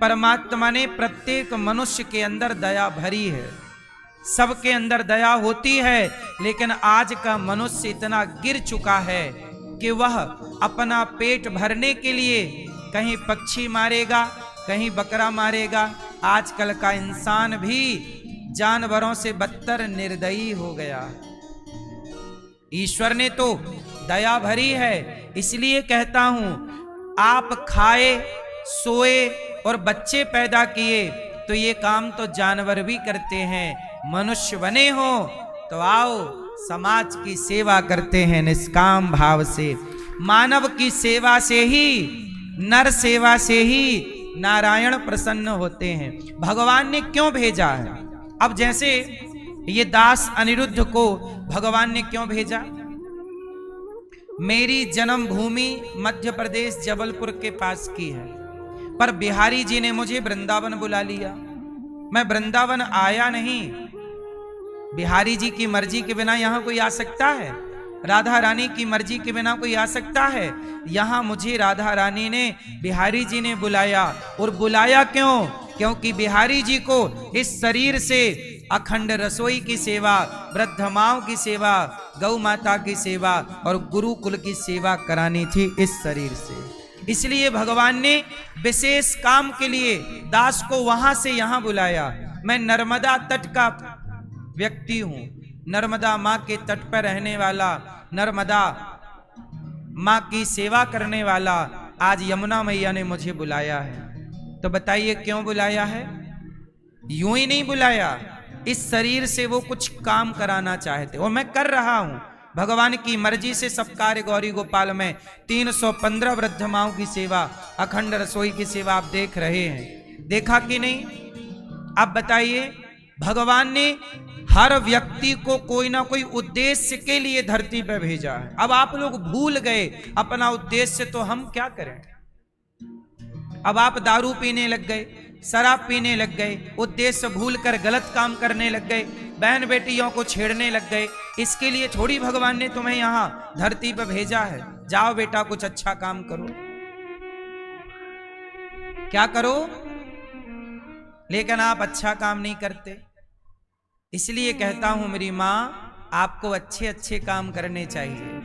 परमात्मा ने प्रत्येक मनुष्य के अंदर दया भरी है, सबके अंदर दया होती है, लेकिन आज का मनुष्य इतना गिर चुका है कि वह अपना पेट भरने के लिए कहीं पक्षी मारेगा, कहीं बकरा मारेगा। आजकल का इंसान भी जानवरों से बदतर निर्दयी हो गया। ईश्वर ने तो दया भरी है, इसलिए कहता हूं, आप खाए सोए और बच्चे पैदा किए तो ये काम तो जानवर भी करते हैं। मनुष्य बने हो तो आओ समाज की सेवा करते हैं निष्काम भाव से। मानव की सेवा से ही, नर सेवा से ही नारायण प्रसन्न होते हैं। भगवान ने क्यों भेजा है? अब जैसे ये दास अनिरुद्ध को भगवान ने क्यों भेजा? मेरी जन्मभूमि मध्य प्रदेश जबलपुर के पास की है, पर बिहारी जी ने मुझे वृंदावन बुला लिया। मैं वृंदावन आया नहीं। बिहारी जी की मर्जी के बिना यहां कोई आ सकता है? राधा रानी की मर्जी के बिना कोई आ सकता है? यहां मुझे राधा रानी ने, बिहारी जी ने बुलाया। और बुलाया क्यों? क्योंकि बिहारी जी को इस शरीर से अखंड रसोई की सेवा, वृद्ध माओं की सेवा, गौ माता की सेवा और गुरुकुल की सेवा करानी थी इस शरीर से। इसलिए भगवान ने विशेष काम के लिए दास को वहां से यहां बुलाया। मैं नर्मदा तट का व्यक्ति हूं, नर्मदा मां के तट पर रहने वाला, नर्मदा मां की सेवा करने वाला। आज यमुना मैया ने मुझे बुलाया है, तो बताइए क्यों बुलाया है? यूं ही नहीं बुलाया, इस शरीर से वो कुछ काम कराना चाहते और मैं कर रहा हूं। भगवान की मर्जी से सब कार्य गौरी गोपाल में 315 वृद्ध माओं की सेवा, अखंड रसोई की सेवा आप देख रहे हैं। देखा कि नहीं? अब बताइए, भगवान ने हर व्यक्ति को कोई ना कोई उद्देश्य के लिए धरती पर भेजा है। अब आप लोग भूल गए अपना उद्देश्य, तो हम क्या करें? अब आप दारू पीने लग गए, शराब पीने लग गए, उद्देश्य भूलकर गलत काम करने लग गए, बहन बेटियों को छेड़ने लग गए। इसके लिए थोड़ी भगवान ने तुम्हें यहां धरती पर भेजा है। जाओ बेटा कुछ अच्छा काम करो, क्या करो? लेकिन आप अच्छा काम नहीं करते। इसलिए कहता हूं मेरी मां, आपको अच्छे अच्छे काम करने चाहिए।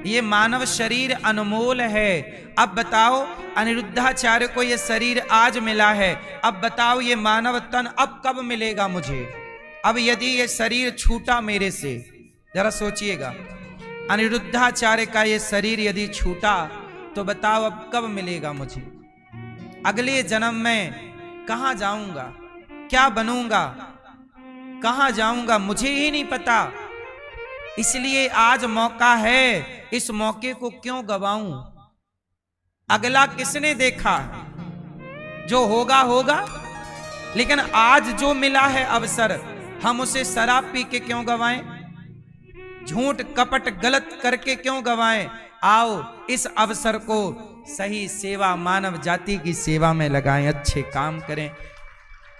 ये मानव शरीर अनमोल है। अब बताओ, अनिरुद्धाचार्य को ये शरीर आज मिला है, अब बताओ ये मानव तन अब कब मिलेगा मुझे? अब यदि ये शरीर छूटा मेरे से, जरा सोचिएगा, अनिरुद्धाचार्य का ये शरीर यदि छूटा तो बताओ अब कब मिलेगा मुझे? अगले जन्म में कहां जाऊंगा, क्या बनूंगा, कहां जाऊंगा, मुझे ही नहीं पता। इसलिए आज मौका है, इस मौके को क्यों गवाऊं? अगला किसने देखा? जो होगा होगा, लेकिन आज जो मिला है अवसर, हम उसे शराब पी के क्यों गवाएं? झूठ कपट गलत करके क्यों गवाएं? आओ इस अवसर को सही सेवा, मानव जाति की सेवा में लगाएं, अच्छे काम करें।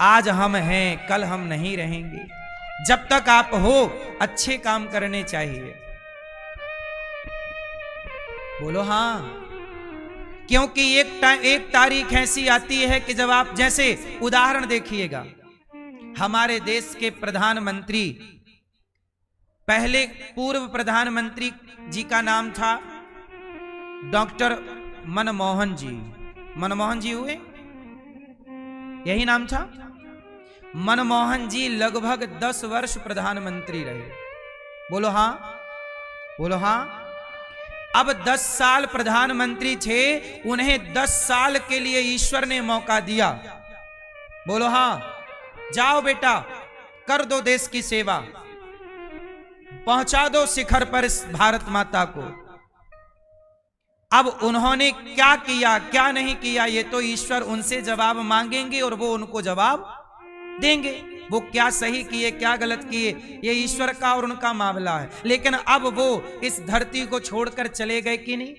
आज हम हैं, कल हम नहीं रहेंगे। जब तक आप हो, अच्छे काम करने चाहिए। बोलो हाँ। क्योंकि एक तारीख ऐसी आती है कि जब आप, जैसे उदाहरण देखिएगा, हमारे देश के प्रधानमंत्री, पहले पूर्व प्रधानमंत्री जी का नाम था डॉक्टर मनमोहन जी। मनमोहन जी हुए, यही नाम था। मनमोहन जी लगभग 10 वर्ष प्रधानमंत्री रहे। बोलो हां, बोलो हां। अब 10 साल प्रधानमंत्री थे, उन्हें 10 साल के लिए ईश्वर ने मौका दिया। बोलो हां। जाओ बेटा, कर दो देश की सेवा, पहुंचा दो शिखर पर इस भारत माता को। अब उन्होंने क्या किया, क्या नहीं किया, ये तो ईश्वर उनसे जवाब मांगेंगे और वो उनको जवाब देंगे। वो क्या सही किए, क्या गलत किए, ये ईश्वर का और उनका मामला है। लेकिन अब वो इस धरती को छोड़कर चले गए कि नहीं?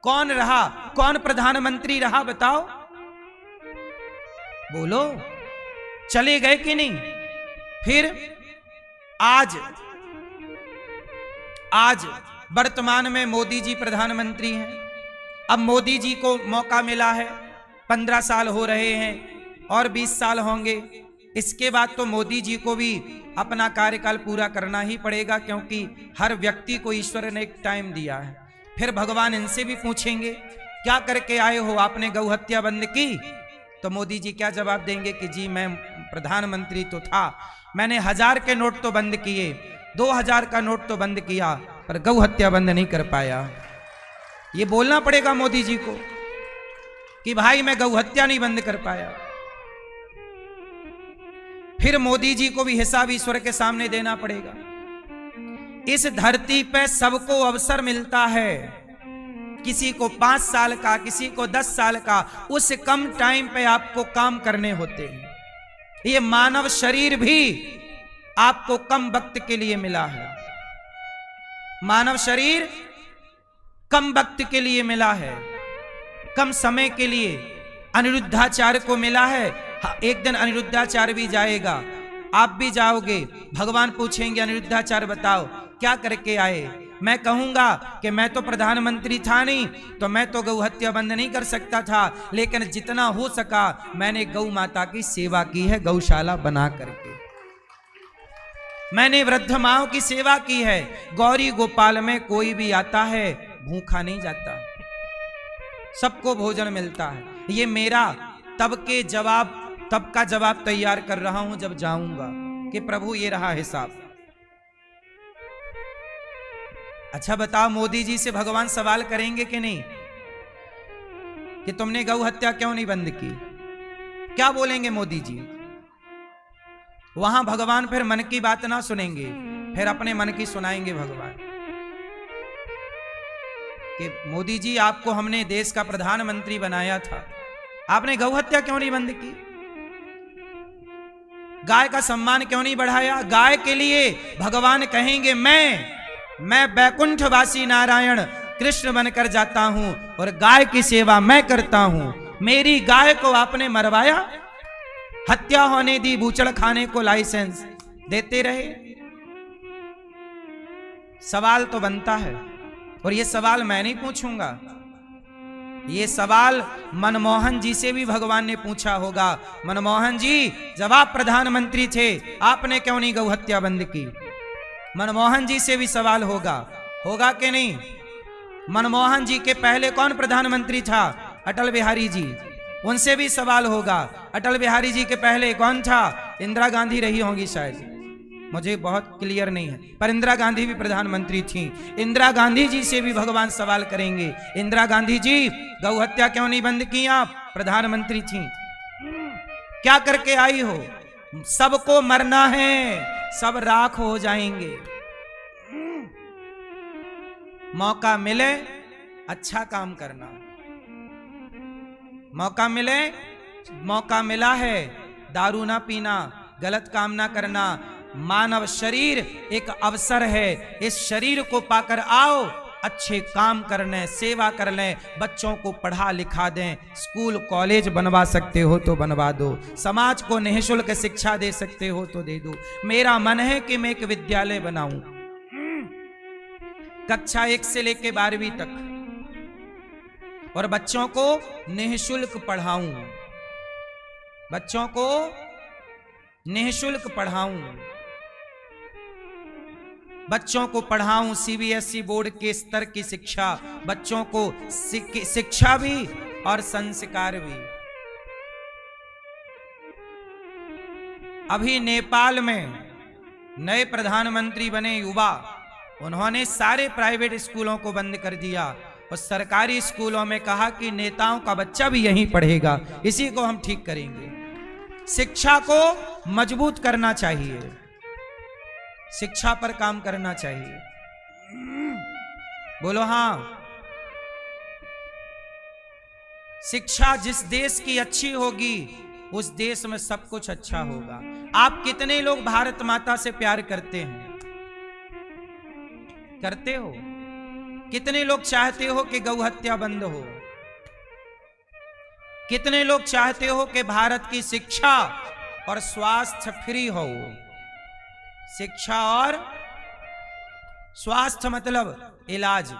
कौन रहा, कौन प्रधानमंत्री रहा, बताओ? बोलो, चले गए कि नहीं? फिर आज वर्तमान में मोदी जी प्रधानमंत्री हैं। अब मोदी जी को मौका मिला है, 15 साल हो रहे हैं और 20 साल होंगे। इसके बाद तो मोदी जी को भी अपना कार्यकाल पूरा करना ही पड़ेगा, क्योंकि हर व्यक्ति को ईश्वर ने एक टाइम दिया है। फिर भगवान इनसे भी पूछेंगे क्या करके आए हो, आपने गौ हत्या बंद की? तो मोदी जी क्या जवाब देंगे कि जी मैं प्रधानमंत्री तो था, मैंने 1000 के नोट तो बंद किए, 2000 का नोट तो बंद किया, पर गौ हत्या बंद नहीं कर पाया। ये बोलना पड़ेगा मोदी जी को कि भाई मैं गौ हत्या नहीं बंद कर पाया। फिर मोदी जी को भी हिसाब ईश्वर के सामने देना पड़ेगा। इस धरती पे सबको अवसर मिलता है, किसी को 5 साल का, किसी को 10 साल का, उस कम टाइम पे आपको काम करने होते हैं। ये मानव शरीर भी आपको कम वक्त के लिए मिला है, मानव शरीर कम वक्त के लिए मिला है, कम समय के लिए अनिरुद्धाचार्य को मिला है। एक दिन अनिरुद्धाचार्य भी जाएगा, आप भी जाओगे। भगवान पूछेंगे अनिरुद्धाचार्य बताओ क्या करके आए? मैं कहूंगा कि मैं तो प्रधानमंत्री था नहीं, तो मैं तो गौ हत्या बंद नहीं कर सकता था, लेकिन जितना हो सका मैंने गौ माता की सेवा की है, गौशाला बना करके मैंने वृद्ध माओं की सेवा की है। गौरी गोपाल में कोई भी आता है भूखा नहीं जाता, सबको भोजन मिलता है। ये मेरा तब का जवाब तैयार कर रहा हूं जब जाऊंगा कि प्रभु ये रहा हिसाब। अच्छा बताओ, मोदी जी से भगवान सवाल करेंगे कि नहीं कि तुमने गौ हत्या क्यों नहीं बंद की? क्या बोलेंगे मोदी जी? वहां भगवान फिर मन की बात ना सुनेंगे, फिर अपने मन की सुनाएंगे भगवान कि मोदी जी आपको हमने देश का प्रधानमंत्री बनाया था, आपने गौ हत्या क्यों नहीं बंद की? गाय का सम्मान क्यों नहीं बढ़ाया? गाय के लिए भगवान कहेंगे मैं बैकुंठवासी नारायण कृष्ण बनकर जाता हूं और गाय की सेवा मैं करता हूं। मेरी गाय को आपने मरवाया, हत्या होने दी, बूचड़ खाने को लाइसेंस देते रहे। सवाल तो बनता है, और ये सवाल मैं नहीं पूछूंगा, ये सवाल मनमोहन जी से भी भगवान ने पूछा होगा। मनमोहन जी जब आप प्रधानमंत्री थे आपने क्यों नहीं गौ हत्या बंद की? मनमोहन जी से भी सवाल होगा कि नहीं? मनमोहन जी के पहले कौन प्रधानमंत्री था? अटल बिहारी जी, उनसे भी सवाल होगा। अटल बिहारी जी के पहले कौन था? इंदिरा गांधी रही होंगी शायद, मुझे बहुत क्लियर नहीं है, पर इंदिरा गांधी भी प्रधानमंत्री थी। इंदिरा गांधी जी से भी भगवान सवाल करेंगे, इंदिरा गांधी जी गौ हत्या क्यों नहीं बंद की? आप प्रधानमंत्री थी, क्या करके आई हो? सबको मरना है, सब राख हो जाएंगे। मौका मिले अच्छा काम करना, मौका मिले, मौका मिला है दारू ना पीना, गलत काम ना करना। मानव शरीर एक अवसर है, इस शरीर को पाकर आओ, अच्छे काम करने, सेवा कर लें, बच्चों को पढ़ा लिखा दें, स्कूल कॉलेज बनवा सकते हो तो बनवा दो, समाज को निःशुल्क शिक्षा दे सकते हो तो दे दो। मेरा मन है कि मैं एक विद्यालय बनाऊं, कक्षा 1 से लेकर 12वीं तक, और बच्चों को निःशुल्क पढ़ाऊं, बच्चों को निःशुल्क पढ़ाऊं, बच्चों को पढ़ाऊं। सीबीएसई बोर्ड के स्तर की शिक्षा, बच्चों को शिक्षा भी और संस्कार भी। अभी नेपाल में नए प्रधानमंत्री बने युवा, उन्होंने सारे प्राइवेट स्कूलों को बंद कर दिया और सरकारी स्कूलों में कहा कि नेताओं का बच्चा भी यहीं पढ़ेगा, इसी को हम ठीक करेंगे। शिक्षा को मजबूत करना चाहिए, शिक्षा पर काम करना चाहिए। बोलो हाँ। शिक्षा जिस देश की अच्छी होगी उस देश में सब कुछ अच्छा होगा। आप कितने लोग भारत माता से प्यार करते हैं? करते हो? कितने लोग चाहते हो कि गौ हत्या बंद हो? कितने लोग चाहते हो कि भारत की शिक्षा और स्वास्थ्य फ्री हो? शिक्षा और स्वास्थ्य मतलब इलाज,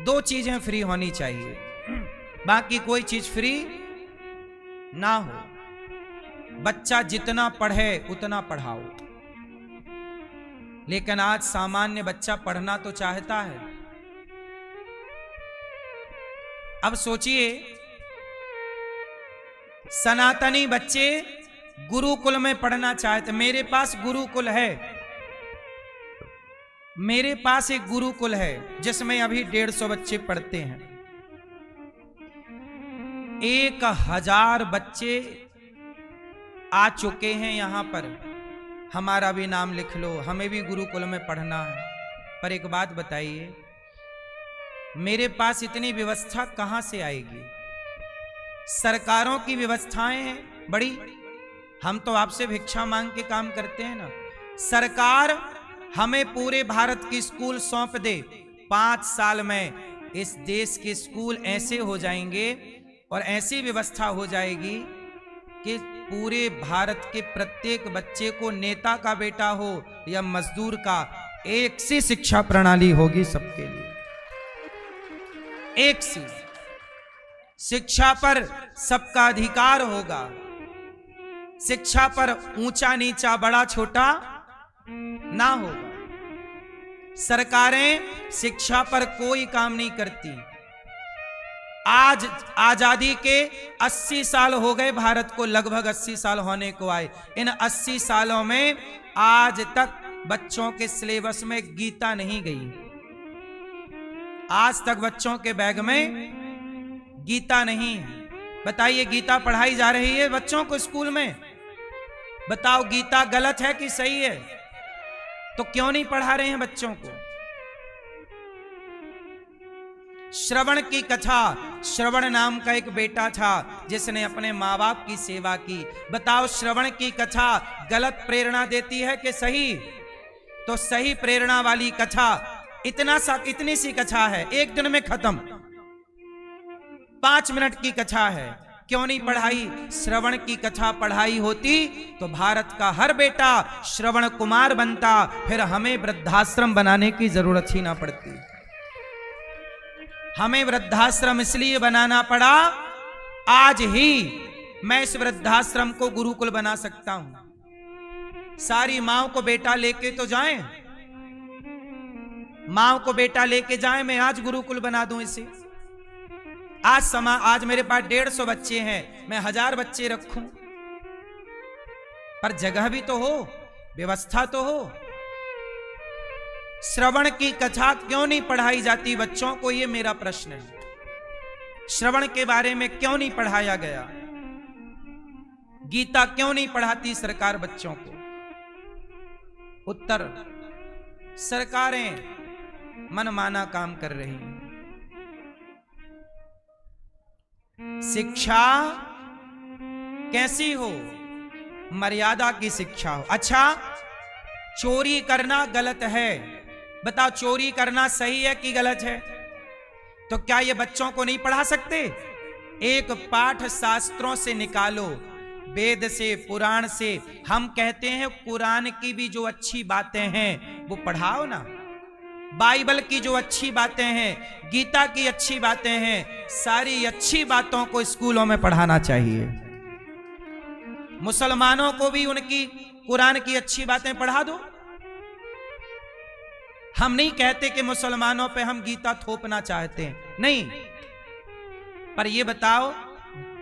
दो चीजें फ्री होनी चाहिए। बाकी कोई चीज फ्री ना हो। बच्चा जितना पढ़े उतना पढ़ाओ। लेकिन आज सामान्य बच्चा पढ़ना तो चाहता है। अब सोचिए, सनातनी बच्चे गुरुकुल में पढ़ना चाहते। मेरे पास गुरुकुल है, मेरे पास एक गुरुकुल है जिसमें अभी 150 बच्चे पढ़ते हैं। 1000 बच्चे आ चुके हैं यहां पर। हमारा भी नाम लिख लो, हमें भी गुरुकुल में पढ़ना है। पर एक बात बताइए, मेरे पास इतनी व्यवस्था कहां से आएगी? सरकारों की व्यवस्थाएं हैं बड़ी, हम तो आपसे भिक्षा मांग के काम करते हैं ना। सरकार हमें पूरे भारत की स्कूल सौंप दे, 5 साल में इस देश के स्कूल ऐसे हो जाएंगे और ऐसी व्यवस्था हो जाएगी कि पूरे भारत के प्रत्येक बच्चे को नेता का बेटा हो या मजदूर का, एक सी शिक्षा प्रणाली होगी सबके लिए। एक सी शिक्षा पर सबका अधिकार होगा। शिक्षा पर ऊंचा नीचा बड़ा छोटा ना होगा। सरकारें शिक्षा पर कोई काम नहीं करती। आज आजादी के 80 साल हो गए भारत को, लगभग 80 साल होने को आए। इन 80 सालों में आज तक बच्चों के सिलेबस में गीता नहीं गई। आज तक बच्चों के बैग में गीता नहीं है। बताइए, गीता पढ़ाई जा रही है बच्चों को स्कूल में? बताओ, गीता गलत है कि सही है? तो क्यों नहीं पढ़ा रहे हैं बच्चों को? श्रवण की कथा, श्रवण नाम का एक बेटा था जिसने अपने माँ बाप की सेवा की। बताओ, श्रवण की कथा गलत प्रेरणा देती है कि सही? तो सही प्रेरणा वाली कथा इतनी सी कथा है, एक दिन में खत्म। 5 मिनट की कथा है, क्यों नहीं पढ़ाई? श्रवण की कथा पढ़ाई होती तो भारत का हर बेटा श्रवण कुमार बनता, फिर हमें वृद्धाश्रम बनाने की जरूरत ही ना पड़ती। हमें वृद्धाश्रम इसलिए बनाना पड़ा, आज ही मैं इस वृद्धाश्रम को गुरुकुल बना सकता हूं। सारी माओ को बेटा लेके तो जाएं, माओ को बेटा लेके जाएं, मैं आज गुरुकुल बना दूं इसे। आज मेरे पास 150 बच्चे हैं, मैं 1000 बच्चे रखूं, पर जगह भी तो हो, व्यवस्था तो हो। श्रवण की कथा क्यों नहीं पढ़ाई जाती बच्चों को, यह मेरा प्रश्न है। श्रवण के बारे में क्यों नहीं पढ़ाया गया? गीता क्यों नहीं पढ़ाती सरकार बच्चों को? उत्तर, सरकारें मनमाना काम कर रही हैं। शिक्षा कैसी हो? मर्यादा की शिक्षा हो। अच्छा, चोरी करना गलत है, बताओ चोरी करना सही है कि गलत है? तो क्या ये बच्चों को नहीं पढ़ा सकते? एक पाठ शास्त्रों से निकालो, वेद से, पुराण से। हम कहते हैं कुरान की भी जो अच्छी बातें हैं वो पढ़ाओ ना। बाइबल की जो अच्छी बातें हैं, गीता की अच्छी बातें हैं, सारी अच्छी बातों को स्कूलों में पढ़ाना चाहिए। मुसलमानों को भी उनकी कुरान की अच्छी बातें पढ़ा दो। हम नहीं कहते कि मुसलमानों पे हम गीता थोपना चाहते हैं, नहीं। पर ये बताओ,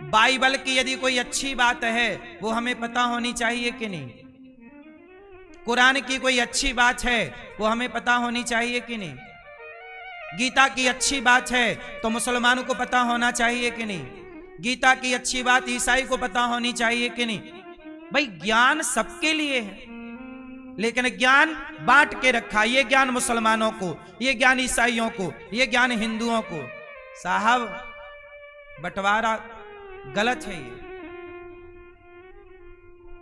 बाइबल की यदि कोई अच्छी बात है वो हमें पता होनी चाहिए कि नहीं? कुरान की कोई अच्छी बात है वो हमें पता होनी चाहिए कि नहीं? गीता की अच्छी बात है तो मुसलमानों को पता होना चाहिए कि नहीं? गीता की अच्छी बात ईसाई को पता होनी चाहिए कि नहीं? भाई, ज्ञान सबके लिए है, लेकिन ज्ञान बांट के रखा। ये ज्ञान मुसलमानों को, ये ज्ञान ईसाइयों को, ये ज्ञान हिंदुओं को। साहब, बंटवारा गलत है ये।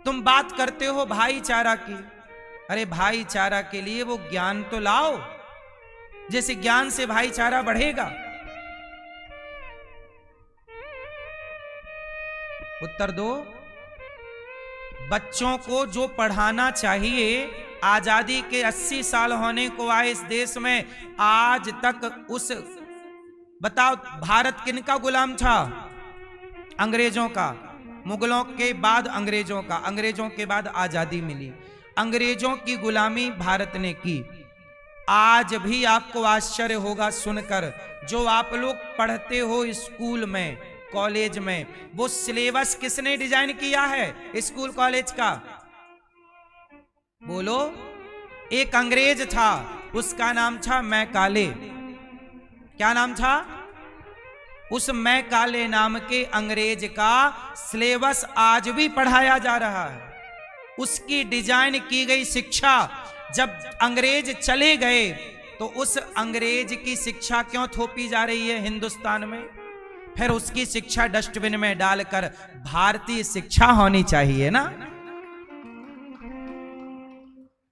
तुम बात करते हो भाईचारा की, अरे भाईचारा के लिए वो ज्ञान तो लाओ, जैसे ज्ञान से भाईचारा बढ़ेगा। उत्तर दो। बच्चों को जो पढ़ाना चाहिए, आजादी के 80 साल होने को आए इस देश में, आज तक उस बताओ भारत किनका गुलाम था? अंग्रेजों का। मुगलों के बाद अंग्रेजों का, अंग्रेजों के बाद आजादी मिली। अंग्रेजों की गुलामी भारत ने की। आज भी आपको आश्चर्य होगा सुनकर, जो आप लोग पढ़ते हो स्कूल में, कॉलेज में, वो सिलेबस किसने डिजाइन किया है स्कूल कॉलेज का? बोलो। एक अंग्रेज था, उसका नाम था मैकाले। क्या नाम था? उस मैकाले नाम के अंग्रेज का सिलेबस आज भी पढ़ाया जा रहा है। उसकी डिजाइन की गई शिक्षा, जब अंग्रेज चले गए तो उस अंग्रेज की शिक्षा क्यों थोपी जा रही है हिंदुस्तान में? फिर उसकी शिक्षा डस्टबिन में डालकर भारतीय शिक्षा होनी चाहिए ना।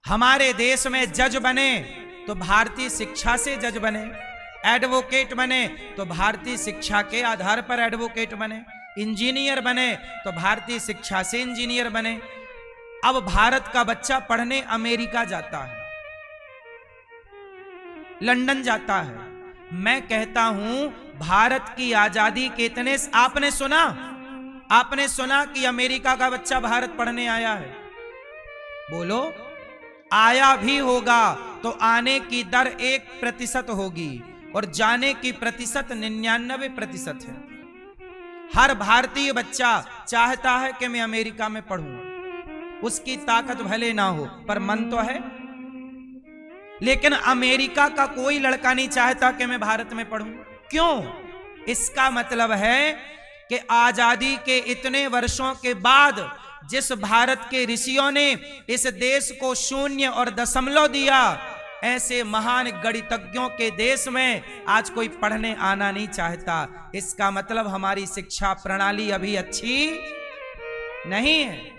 हमारे देश में जज बने तो भारतीय शिक्षा से जज बने, एडवोकेट बने तो भारतीय शिक्षा के आधार पर एडवोकेट बने, इंजीनियर बने तो भारतीय शिक्षा से इंजीनियर बने। अब भारत का बच्चा पढ़ने अमेरिका जाता है, लंदन जाता है। मैं कहता हूं भारत की आजादी के इतने, आपने सुना कि अमेरिका का बच्चा भारत पढ़ने आया है? बोलो। आया भी होगा तो आने की दर 1% होगी और जाने की प्रतिशत 99% है। हर भारतीय बच्चा चाहता है कि मैं अमेरिका में पढ़ूं। उसकी ताकत भले ना हो पर मन तो है। लेकिन अमेरिका का कोई लड़का नहीं चाहता कि मैं भारत में पढ़ूं। क्यों? इसका मतलब है कि आजादी के इतने वर्षों के बाद जिस भारत के ऋषियों ने इस देश को शून्य और दशमलव दिया, ऐसे महान गणितज्ञों के देश में आज कोई पढ़ने आना नहीं चाहता। इसका मतलब हमारी शिक्षा प्रणाली अभी अच्छी नहीं है।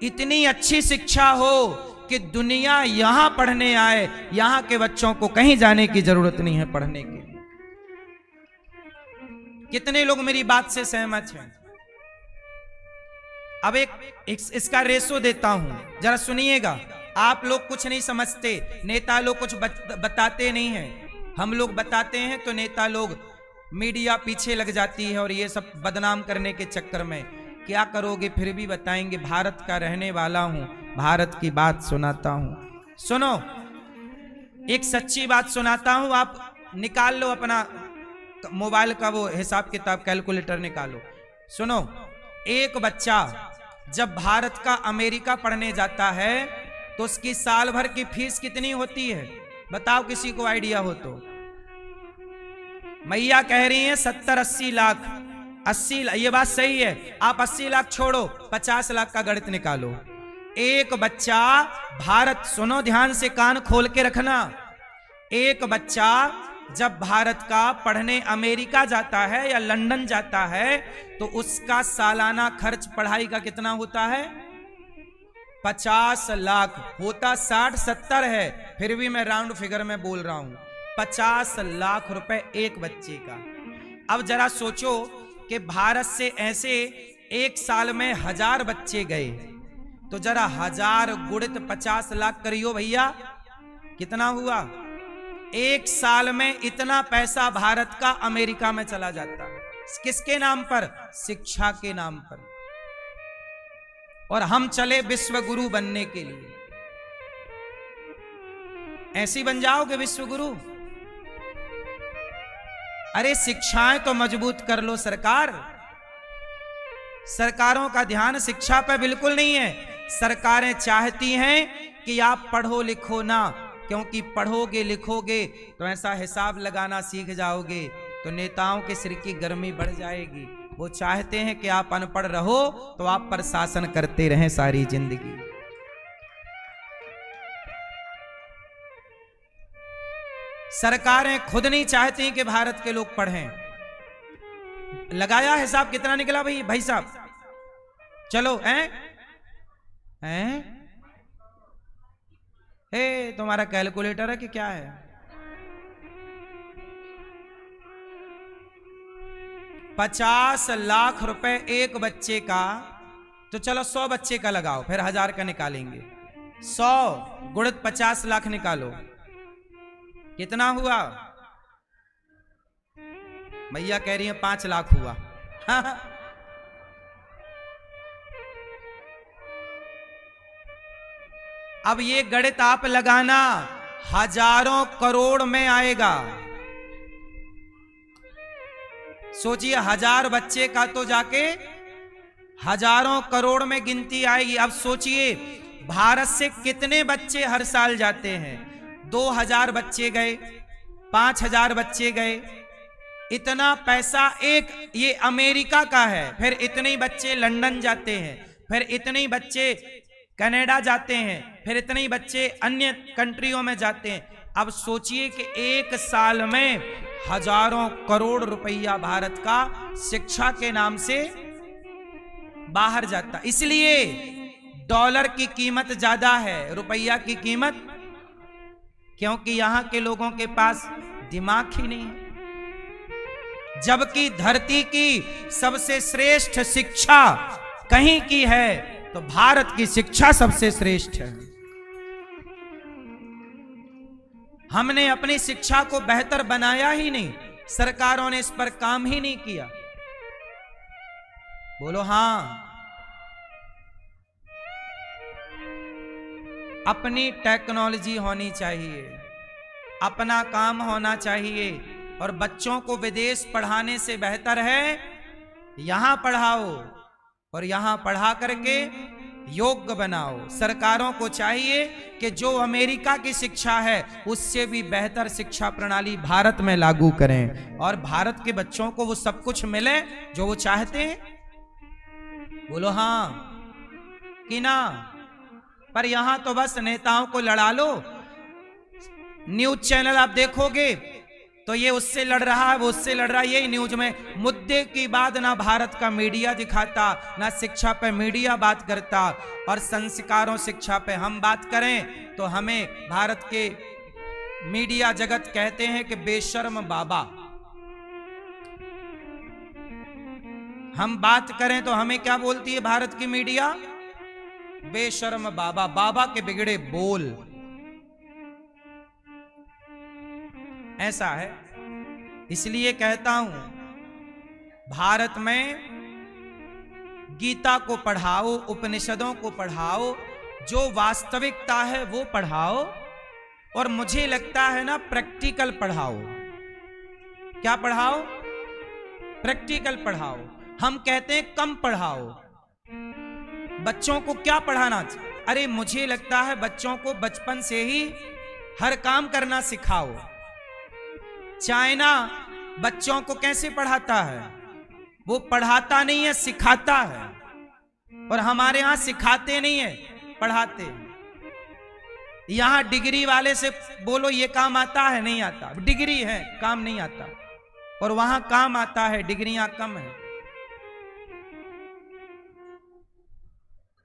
इतनी अच्छी शिक्षा हो कि दुनिया यहां पढ़ने आए, यहां के बच्चों को कहीं जाने की जरूरत नहीं है पढ़ने के। कितने लोग मेरी बात से सहमत हैं? अब इसका रेशो देता हूं, जरा सुनिएगा। आप लोग कुछ नहीं समझते, नेता लोग कुछ बताते नहीं हैं। हम लोग बताते हैं तो नेता लोग, मीडिया पीछे लग जाती है और ये सब बदनाम करने के चक्कर में। क्या करोगे? फिर भी बताएंगे, भारत का रहने वाला हूं, भारत की बात सुनाता हूं। सुनो, एक सच्ची बात सुनाता हूं, आप निकाल लो अपना मोबाइल का वो हिसाब किताब, कैलकुलेटर निकालो। सुनो, एक बच्चा जब भारत का अमेरिका पढ़ने जाता है तो उसकी साल भर की फीस कितनी होती है? बताओ, किसी को आइडिया हो तो। मैया कह रही हैं 70-80 लाख। 80, ये बात सही है। आप 80 लाख छोड़ो, 50 लाख का गणित निकालो। एक बच्चा भारत, सुनो ध्यान से, कान खोल के रखना। एक बच्चा जब भारत का पढ़ने अमेरिका जाता है या लंदन जाता है तो उसका सालाना खर्च पढ़ाई का कितना होता है? 50 लाख। होता 60-70 है, फिर भी मैं राउंड फिगर में बोल रहा हूं। 50 लाख रुपए एक बच्चे का। अब जरा सोचो कि भारत से ऐसे एक साल में 1000 बच्चे गए तो जरा 1000 गुणित 50 लाख करियो भैया, कितना हुआ? एक साल में इतना पैसा भारत का अमेरिका में चला जाता है। किसके नाम पर? शिक्षा के नाम पर। और हम चले विश्व गुरु बनने के लिए। ऐसी बन जाओगे विश्व गुरु? अरे शिक्षाएं तो मजबूत कर लो सरकार। सरकारों का ध्यान शिक्षा पर बिल्कुल नहीं है। सरकारें चाहती हैं कि आप पढ़ो लिखो ना, क्योंकि पढ़ोगे लिखोगे तो ऐसा हिसाब लगाना सीख जाओगे तो नेताओं के सिर की गर्मी बढ़ जाएगी। वो चाहते हैं कि आप अनपढ़ रहो तो आप पर शासन करते रहें सारी जिंदगी। सरकारें खुद नहीं चाहती कि भारत के लोग पढ़ें। लगाया हिसाब, कितना निकला भाई साहब? चलो, हैं? तुम्हारा कैलकुलेटर है कि क्या है? 50 लाख रुपए एक बच्चे का। तो चलो 100 बच्चे का लगाओ, फिर 1000 का निकालेंगे। 100 गुणित 50 लाख निकालो। कितना हुआ? भैया कह रही है 5 लाख हुआ। अब ये गणित आप लगाना, हजारों करोड़ में आएगा। सोचिए 1000 बच्चे का तो जाके हजारों करोड़ में गिनती आएगी। अब सोचिए भारत से कितने बच्चे हर साल जाते हैं? 2000 बच्चे गए, 5000 बच्चे गए, इतना पैसा एक ये अमेरिका का है। फिर इतने ही बच्चे लंदन जाते हैं, फिर इतने ही बच्चे कनाडा जाते हैं, फिर इतने ही बच्चे अन्य कंट्रियों में जाते हैं। अब सोचिए कि एक साल में हजारों करोड़ रुपया भारत का शिक्षा के नाम से बाहर जाता। इसलिए डॉलर की कीमत ज्यादा है, रुपया की कीमत, क्योंकि यहां के लोगों के पास दिमाग ही नहीं है। जबकि धरती की सबसे श्रेष्ठ शिक्षा कहीं की है तो भारत की शिक्षा सबसे श्रेष्ठ है। हमने अपनी शिक्षा को बेहतर बनाया ही नहीं, सरकारों ने इस पर काम ही नहीं किया। बोलो हां। अपनी टेक्नोलॉजी होनी चाहिए, अपना काम होना चाहिए, और बच्चों को विदेश पढ़ाने से बेहतर है यहां पढ़ाओ और यहां पढ़ा करके योग्य बनाओ। सरकारों को चाहिए कि जो अमेरिका की शिक्षा है उससे भी बेहतर शिक्षा प्रणाली भारत में लागू करें और भारत के बच्चों को वो सब कुछ मिले जो वो चाहते हैं। बोलो हां कि ना? पर यहां तो बस नेताओं को लड़ा लो। न्यूज चैनल आप देखोगे तो ये उससे लड़ रहा है, वो उससे लड़ रहा है, यही न्यूज में मुद्दे की बात ना भारत का मीडिया दिखाता, ना शिक्षा पे मीडिया बात करता। और संस्कारों शिक्षा पे हम बात करें तो हमें भारत के मीडिया जगत कहते हैं कि बेशर्म बाबा। हम बात करें तो हमें क्या बोलती है भारत की मीडिया? बेशर्म बाबा, बाबा के बिगड़े बोल। ऐसा है। इसलिए कहता हूं भारत में गीता को पढ़ाओ, उपनिषदों को पढ़ाओ, जो वास्तविकता है वो पढ़ाओ, और मुझे लगता है ना प्रैक्टिकल पढ़ाओ। क्या पढ़ाओ? प्रैक्टिकल पढ़ाओ। हम कहते हैं कम पढ़ाओ। बच्चों को क्या पढ़ाना चाहिए? अरे मुझे लगता है बच्चों को बचपन से ही हर काम करना सिखाओ। चाइना बच्चों को कैसे पढ़ाता है? वो पढ़ाता नहीं है, सिखाता है। और हमारे यहां सिखाते नहीं है, पढ़ाते। यहां डिग्री वाले से बोलो ये काम आता है, नहीं आता। डिग्री है, काम नहीं आता। और वहां काम आता है, डिग्रियां कम है।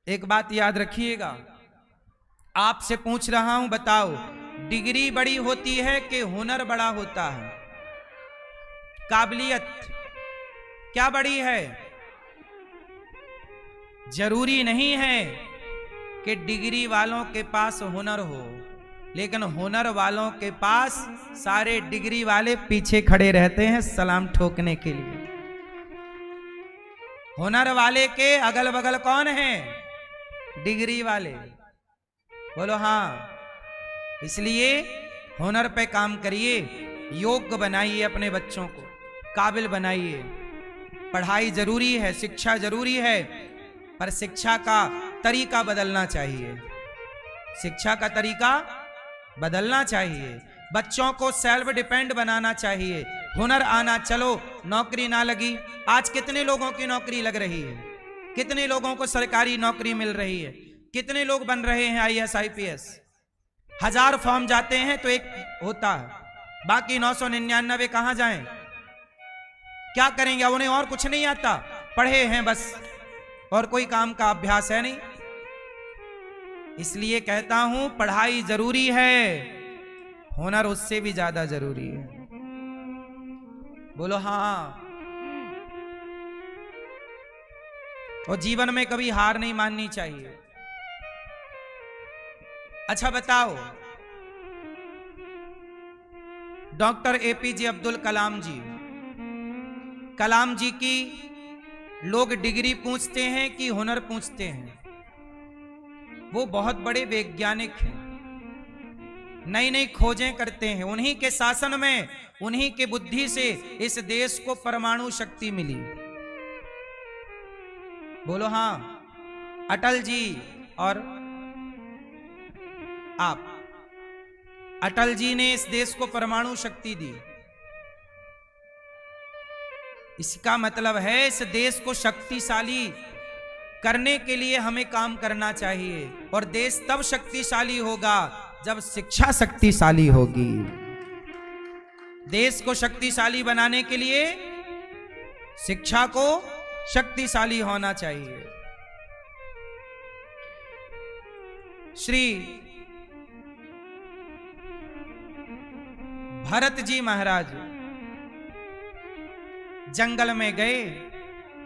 एक बात याद रखिएगा, आपसे पूछ रहा हूं, बताओ डिग्री बड़ी होती है कि हुनर बड़ा होता है? काबिलियत क्या बड़ी है? जरूरी नहीं है कि डिग्री वालों के पास हुनर हो, लेकिन हुनर वालों के पास सारे डिग्री वाले पीछे खड़े रहते हैं सलाम ठोकने के लिए। हुनर वाले के अगल बगल कौन है? डिग्री वाले। बोलो हां। इसलिए हुनर पे काम करिए, योग्य बनाइए, अपने बच्चों को काबिल बनाइए। पढ़ाई जरूरी है, शिक्षा जरूरी है, पर शिक्षा का तरीका बदलना चाहिए। शिक्षा का तरीका बदलना चाहिए। बच्चों को सेल्फ डिपेंड बनाना चाहिए। हुनर आना, चलो नौकरी ना लगी, आज कितने लोगों की नौकरी लग रही है, कितने लोगों को सरकारी नौकरी मिल रही है, कितने लोग बन रहे हैं IAS IPS। 1000 फॉर्म जाते हैं तो एक होता है, बाकी 999 कहां जाएं? क्या करेंगे? उन्हें और कुछ नहीं आता, पढ़े हैं बस, और कोई काम का अभ्यास है नहीं। इसलिए कहता हूं पढ़ाई जरूरी है, हुनर उससे भी ज्यादा जरूरी है। बोलो हां। और जीवन में कभी हार नहीं माननी चाहिए। अच्छा बताओ, डॉक्टर एपीजे अब्दुल कलाम जी, कलाम जी की लोग डिग्री पूछते हैं कि हुनर पूछते हैं। वो बहुत बड़े वैज्ञानिक हैं, नई नई खोजें करते हैं। उन्हीं के शासन में, उन्हीं के बुद्धि से इस देश को परमाणु शक्ति मिली। बोलो हां, अटल जी और आप। अटल जी ने इस देश को परमाणु शक्ति दी। इसका मतलब है इस देश को शक्तिशाली करने के लिए हमें काम करना चाहिए। और देश तब शक्तिशाली होगा जब शिक्षा शक्तिशाली होगी। देश को शक्तिशाली बनाने के लिए शिक्षा को शक्तिशाली होना चाहिए। श्री भरत जी महाराज जंगल में गए,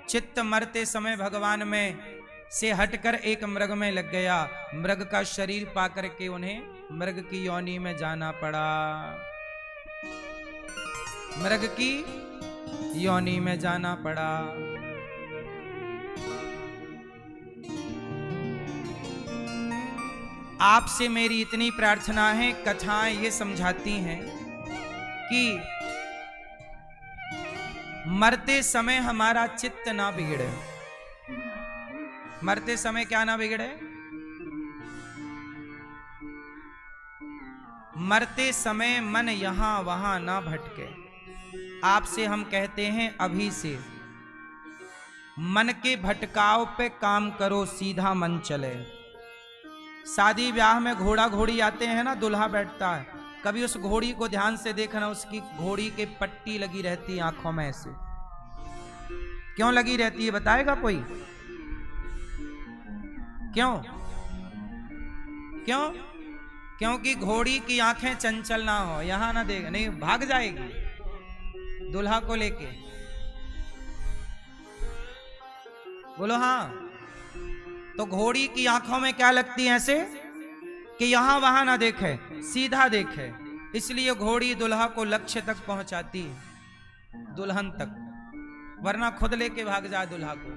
चित्त मरते समय भगवान में से हटकर एक मृग में लग गया। मृग का शरीर पाकर के उन्हें मृग की योनि में जाना पड़ा। मृग की योनि में जाना पड़ा। आपसे मेरी इतनी प्रार्थना है, कथाएं ये समझाती हैं कि मरते समय हमारा चित्त ना बिगड़े। मरते समय क्या ना बिगड़े? मरते समय मन यहां वहां ना भटके। आपसे हम कहते हैं अभी से, मन के भटकाव पे काम करो, सीधा मन चले। शादी ब्याह में घोड़ा घोड़ी आते हैं ना, दुल्हा बैठता है, कभी उस घोड़ी को ध्यान से देखना, उसकी घोड़ी के पट्टी लगी रहती है आंखों में ऐसे। क्यों लगी रहती है बताएगा कोई? क्यों? क्यों? क्योंकि घोड़ी की आंखें चंचल ना हो, यहां ना देख, नहीं भाग जाएगी दुल्हा को लेके। बोलो हां। तो घोड़ी की आंखों में क्या लगती है ऐसे कि यहां वहां ना देखे, सीधा देखे। इसलिए घोड़ी दुल्हा को लक्ष्य तक पहुंचाती है, दुल्हन तक, वरना खुद लेके भाग जाए दुल्हा को।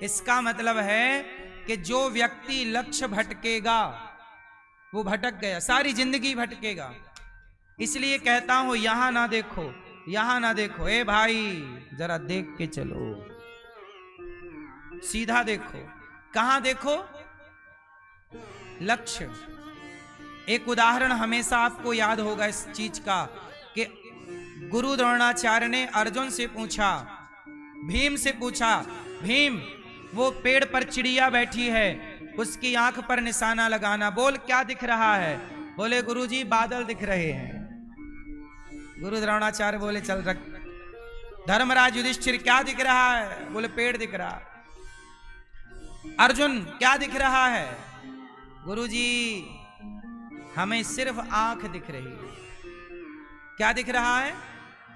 इसका मतलब है कि जो व्यक्ति लक्ष्य भटकेगा वो भटक गया, सारी जिंदगी भटकेगा। इसलिए कहता हूं यहां ना देखो, यहां ना देखो। ए भाई जरा देख के चलो, सीधा देखो। कहां देखो? लक्ष्य। एक उदाहरण हमेशा आपको याद होगा इस चीज का कि गुरु द्रोणाचार्य ने अर्जुन से पूछा, भीम से पूछा, भीम वो पेड़ पर चिड़िया बैठी है, उसकी आंख पर निशाना लगाना, बोल क्या दिख रहा है? बोले गुरुजी बादल दिख रहे हैं। गुरु द्रोणाचार्य बोले चल रख। धर्मराज युधिष्ठिर क्या दिख रहा है? बोले पेड़ दिख रहा। अर्जुन क्या दिख रहा है? गुरुजी हमें सिर्फ आंख दिख रही है। क्या दिख रहा है?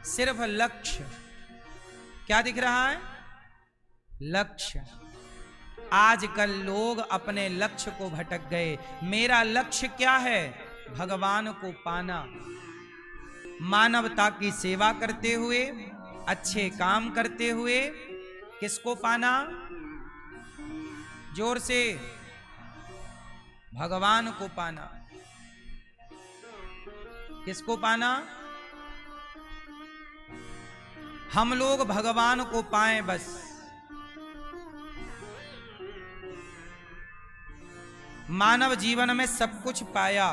सिर्फ लक्ष्य। क्या दिख रहा है? लक्ष्य। आजकल लोग अपने लक्ष्य को भटक गए। मेरा लक्ष्य क्या है? भगवान को पाना, मानवता की सेवा करते हुए, अच्छे काम करते हुए। किसको पाना? जोर से, भगवान को पाना। किसको पाना? हम लोग भगवान को पाएं बस। मानव जीवन में सब कुछ पाया,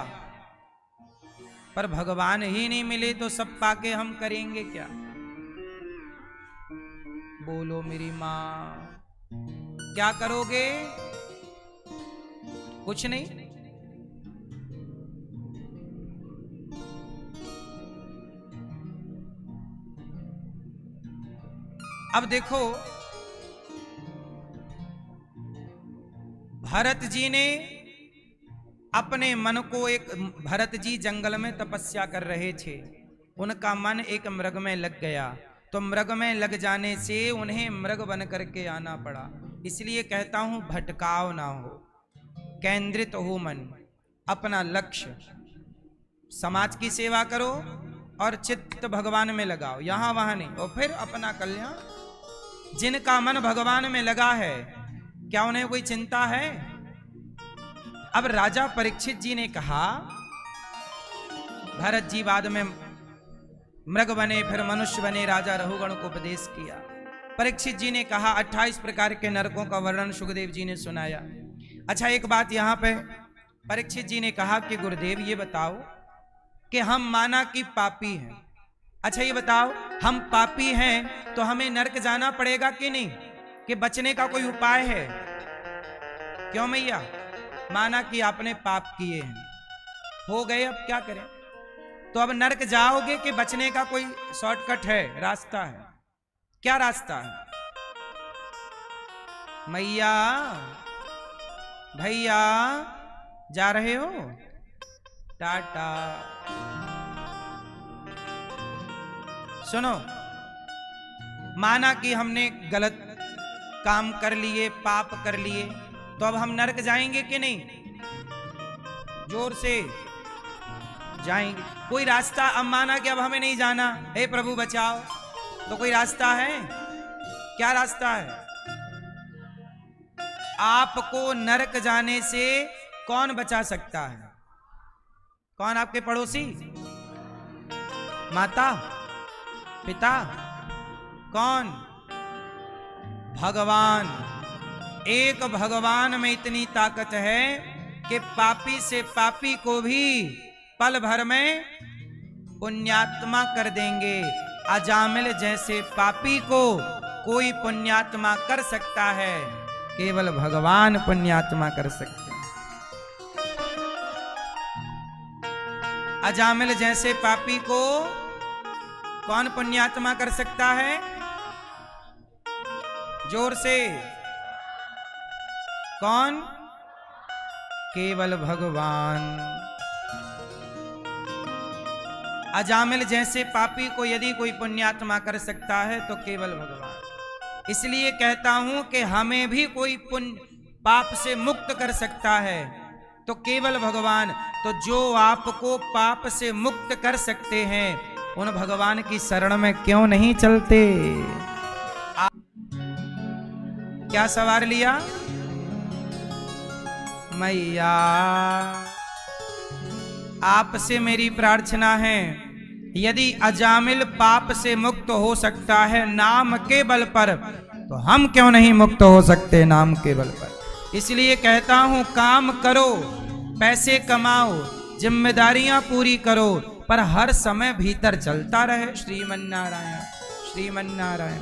पर भगवान ही नहीं मिले तो सब पाके हम करेंगे क्या? बोलो मेरी मां, क्या करोगे? कुछ नहीं। अब देखो, भरत जी ने अपने मन को भरत जी जंगल में तपस्या कर रहे थे, उनका मन एक मृग में लग गया। तो मृग में लग जाने से उन्हें मृग बन करके आना पड़ा। इसलिए कहता हूं भटकाव ना हो, केंद्रित हो मन, अपना लक्ष्य। समाज की सेवा करो और चित्त भगवान में लगाओ, यहां वहां नहीं, और फिर अपना कल्याण। जिनका मन भगवान में लगा है, क्या उन्हें कोई चिंता है? अब राजा परीक्षित जी ने कहा, भरत जी बाद में मृग बने, फिर मनुष्य बने, राजा रघुगण को उपदेश किया। परीक्षित जी ने कहा, 28 प्रकार के नरकों का वर्णन सुखदेव जी ने सुनाया। अच्छा, एक बात यहां पे परीक्षित जी ने कहा कि गुरुदेव ये बताओ कि हम माना कि पापी हैं, अच्छा ये बताओ हम पापी हैं तो हमें नरक जाना पड़ेगा कि नहीं, कि बचने का कोई उपाय है? क्यों मैया? माना कि आपने पाप किए हैं, हो गए, अब क्या करें? तो अब नरक जाओगे कि बचने का कोई शॉर्टकट है, रास्ता है? क्या रास्ता है? मैया, भैया जा रहे हो? टाटा। सुनो, माना कि हमने गलत काम कर लिए, पाप कर लिए, तो अब हम नरक जाएंगे कि नहीं? जोर से जाएंगे। कोई रास्ता? अब माना कि अब हमें नहीं जाना, हे प्रभु बचाओ, तो कोई रास्ता है? क्या रास्ता है? आपको नरक जाने से कौन बचा सकता है? कौन? आपके पड़ोसी? माता? पिता? कौन? भगवान। एक भगवान में इतनी ताकत है कि पापी से पापी को भी पल भर में पुण्यात्मा कर देंगे। अजामिल जैसे पापी को कोई पुण्यात्मा कर सकता है, केवल भगवान पुण्यात्मा कर सकते हैं। अजामिल जैसे पापी को कौन पुण्यात्मा कर सकता है? जोर से, कौन? केवल भगवान। अजामिल जैसे पापी को यदि कोई पुण्यात्मा कर सकता है तो केवल भगवान। इसलिए कहता हूं कि हमें भी कोई पुण्य पाप से मुक्त कर सकता है तो केवल भगवान। तो जो आपको पाप से मुक्त कर सकते हैं, उन भगवान की शरण में क्यों नहीं चलते? क्या सवार लिया? मैया, आपसे मेरी प्रार्थना है, यदि अजामिल पाप से मुक्त हो सकता है नाम के बल पर, तो हम क्यों नहीं मुक्त हो सकते नाम के बल पर? इसलिए कहता हूं, काम करो, पैसे कमाओ, जिम्मेदारियां पूरी करो, पर हर समय भीतर चलता रहे श्रीमन्नारायण श्रीमन्नारायण।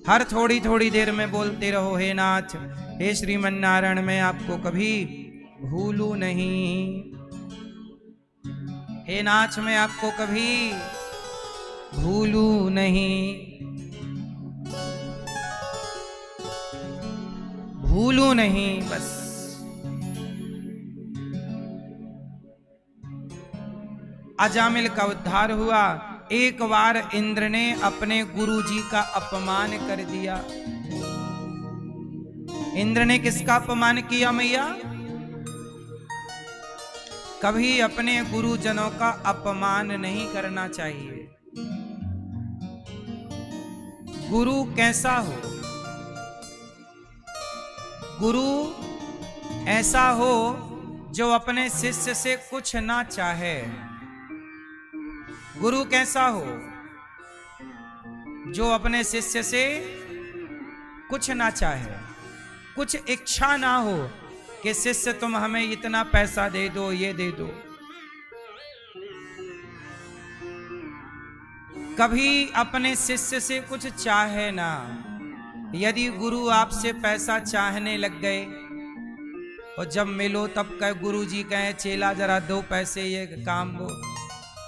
हर थोड़ी थोड़ी देर में बोलते रहो, हे नाथ, हे श्रीमन्नारायण, मैं आपको कभी भूलू नहीं, हे नाथ मैं आपको कभी भूलू नहीं, भूलू नहीं, बस। अजामिल का उद्धार हुआ। एक बार इंद्र ने अपने गुरुजी का अपमान कर दिया। इंद्र ने किसका अपमान किया मैया? कभी अपने गुरुजनों का अपमान नहीं करना चाहिए। गुरु कैसा हो? गुरु ऐसा हो जो अपने शिष्य से कुछ ना चाहे। गुरु कैसा हो? जो अपने शिष्य से कुछ ना चाहे, कुछ इच्छा ना हो कि शिष्य तुम हमें इतना पैसा दे दो, ये दे दो। कभी अपने शिष्य से कुछ चाहे ना। यदि गुरु आपसे पैसा चाहने लग गए और जब मिलो तब कहे, गुरु जी कहे चेला जरा दो पैसे, ये काम वो,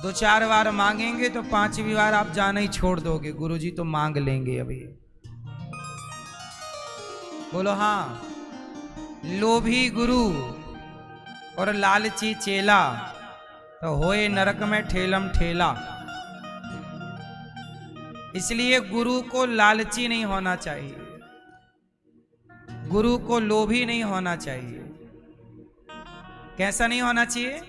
2-4 बार मांगेंगे तो 5वीं बार आप जाना ही छोड़ दोगे, गुरु जी तो मांग लेंगे अभी। बोलो हाँ। लोभी गुरु और लालची चेला तो होए नरक में ठेलम ठेला। इसलिए गुरु को लालची नहीं होना चाहिए, गुरु को लोभी नहीं होना चाहिए। कैसा नहीं होना चाहिए?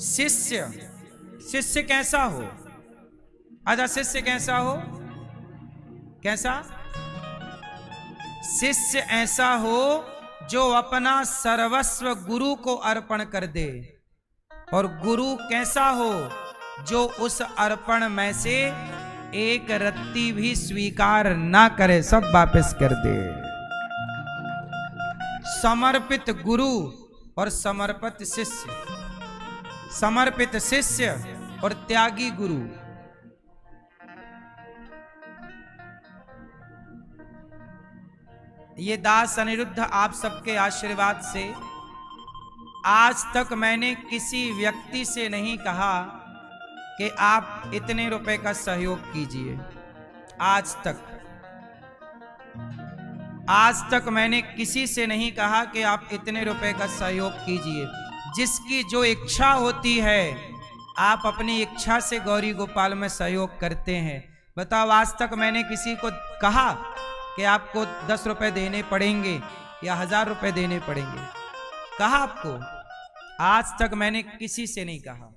शिष्य, शिष्य कैसा हो? आजा, शिष्य कैसा हो? कैसा? शिष्य ऐसा हो जो अपना सर्वस्व गुरु को अर्पण कर दे। और गुरु कैसा हो? जो उस अर्पण में से एक रत्ती भी स्वीकार ना करे, सब वापस कर दे। समर्पित गुरु और समर्पित शिष्य, समर्पित शिष्य और त्यागी गुरु। ये दास अनिरुद्ध आप सबके आशीर्वाद से आज तक मैंने किसी व्यक्ति से नहीं कहा कि आप इतने रुपए का सहयोग कीजिए। आज तक मैंने किसी से नहीं कहा कि आप इतने रुपए का सहयोग कीजिए। जिसकी जो इच्छा होती है, आप अपनी इच्छा से गौरी गोपाल में सहयोग करते हैं। बताओ, आज तक मैंने किसी को कहा कि आपको 10 रुपए देने पड़ेंगे या 1000 रुपए देने पड़ेंगे? कहा आपको? आज तक मैंने किसी से नहीं कहा।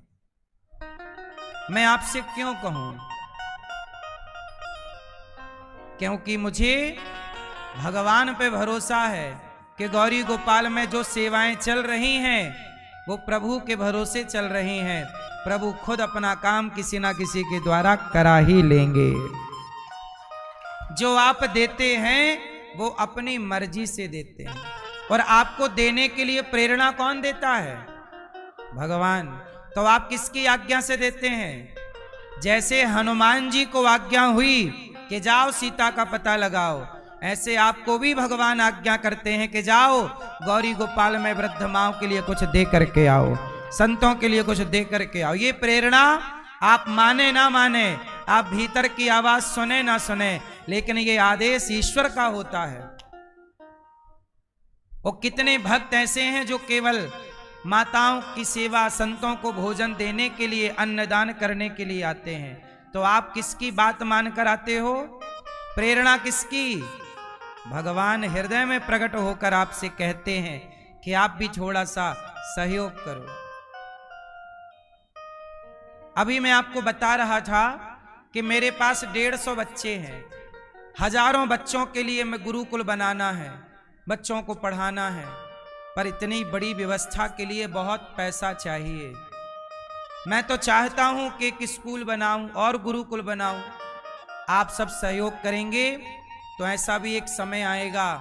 मैं आपसे क्यों कहूं? क्योंकि मुझे भगवान पे भरोसा है कि गौरी गोपाल में जो सेवाएं चल रही हैं वो प्रभु के भरोसे चल रही हैं। प्रभु खुद अपना काम किसी ना किसी के द्वारा करा ही लेंगे। जो आप देते हैं वो अपनी मर्जी से देते हैं, और आपको देने के लिए प्रेरणा कौन देता है? भगवान। तो आप किसकी आज्ञा से देते हैं? जैसे हनुमान जी को आज्ञा हुई कि जाओ सीता का पता लगाओ, ऐसे आपको भी भगवान आज्ञा करते हैं कि जाओ गौरी गोपाल में वृद्ध माओ के लिए कुछ दे करके आओ, संतों के लिए कुछ दे करके आओ। ये प्रेरणा आप माने ना माने, आप भीतर की आवाज सुने ना सुने, लेकिन ये आदेश ईश्वर का होता है। और कितने भक्त ऐसे हैं जो केवल माताओं की सेवा, संतों को भोजन देने के लिए, अन्नदान करने के लिए आते हैं। तो आप किसकी बात मानकर आते हो? प्रेरणा किसकी? भगवान हृदय में प्रकट होकर आपसे कहते हैं कि आप भी थोड़ा सा सहयोग करो। अभी मैं आपको बता रहा था कि मेरे पास 150 बच्चे हैं। हजारों बच्चों के लिए मैं गुरुकुल बनाना है, बच्चों को पढ़ाना है, पर इतनी बड़ी व्यवस्था के लिए बहुत पैसा चाहिए। मैं तो चाहता हूं कि एक स्कूल बनाऊं और गुरुकुल बनाऊं। आप सब सहयोग करेंगे तो ऐसा भी एक समय आएगा